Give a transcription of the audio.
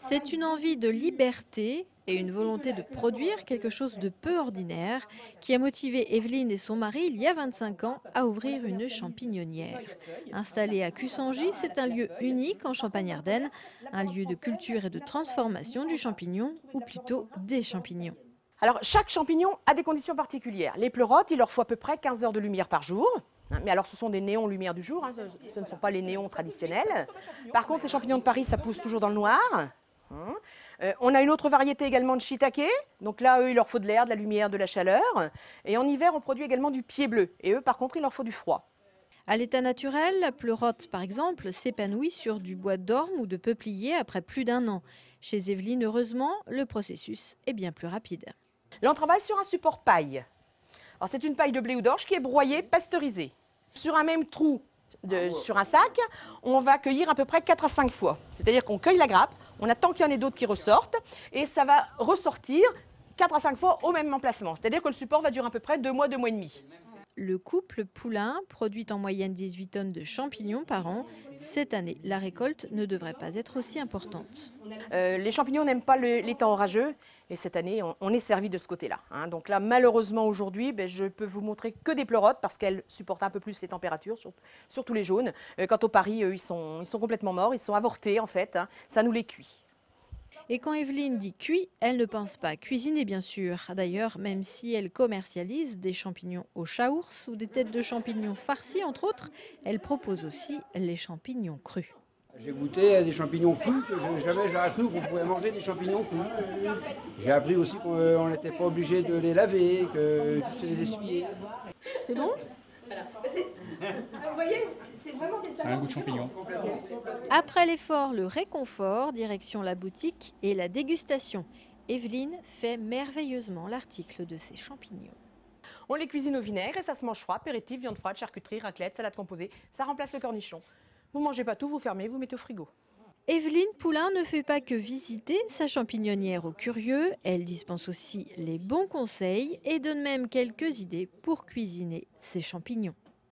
C'est une envie de liberté et une volonté de produire quelque chose de peu ordinaire qui a motivé Evelyne et son mari, il y a 25 ans, à ouvrir une champignonnière. Installée à Cussangy, c'est un lieu unique en Champagne-Ardenne, un lieu de culture et de transformation du champignon, ou plutôt des champignons. Alors, chaque champignon a des conditions particulières. Les pleurotes, il leur faut à peu près 15 heures de lumière par jour. Mais alors, ce sont des néons lumière du jour, ce ne sont pas les néons traditionnels. Par contre, les champignons de Paris, ça pousse toujours dans le noir. On a une autre variété également de shiitake. Donc là, eux, il leur faut de l'air, de la lumière, de la chaleur. Et en hiver, on produit également du pied bleu. Et eux, par contre, il leur faut du froid. À l'état naturel, la pleurote, par exemple, s'épanouit sur du bois d'orme ou de peuplier après plus d'1 an. Chez Evelyne, heureusement, le processus est bien plus rapide. Là, on travaille sur un support paille. Alors, c'est une paille de blé ou d'orge qui est broyée, pasteurisée. Sur un même trou, sur un sac, on va cueillir à peu près 4 à 5 fois. C'est-à-dire qu'on cueille la grappe, on attend qu'il y en ait d'autres qui ressortent, et ça va ressortir 4 à 5 fois au même emplacement. C'est-à-dire que le support va durer à peu près 2 mois, 2 mois et demi. Le couple Poulain produit en moyenne 18 tonnes de champignons par an. Cette année, la récolte ne devrait pas être aussi importante. Les champignons n'aiment pas les temps orageux et cette année, on est servi de ce côté-là. Donc là, malheureusement, aujourd'hui, je peux vous montrer que des pleurotes parce qu'elles supportent un peu plus les températures, surtout les jaunes. Quant aux paris, eux, ils sont complètement morts, ils sont avortés en fait. Ça nous les cuit. Et quand Evelyne dit cuit, elle ne pense pas cuisiner bien sûr. D'ailleurs, même si elle commercialise des champignons au chaours ou des têtes de champignons farcies entre autres, elle propose aussi les champignons crus. J'ai goûté à des champignons crus que jamais j'aurais cru qu'on pouvait manger des champignons crus. J'ai appris aussi qu'on n'était pas obligé de les laver, que juste les essuyer. C'est bon ? Vous voyez, c'est vraiment des saveurs. Un goût de champignon. Après l'effort, le réconfort, direction la boutique et la dégustation. Evelyne fait merveilleusement l'article de ses champignons. On les cuisine au vinaigre et ça se mange froid, apéritif, viande froide, charcuterie, raclette, salade composée. Ça remplace le cornichon. Vous mangez pas tout, vous fermez, vous mettez au frigo. Evelyne Poulain ne fait pas que visiter sa champignonnière aux curieux, elle dispense aussi les bons conseils et donne même quelques idées pour cuisiner ses champignons.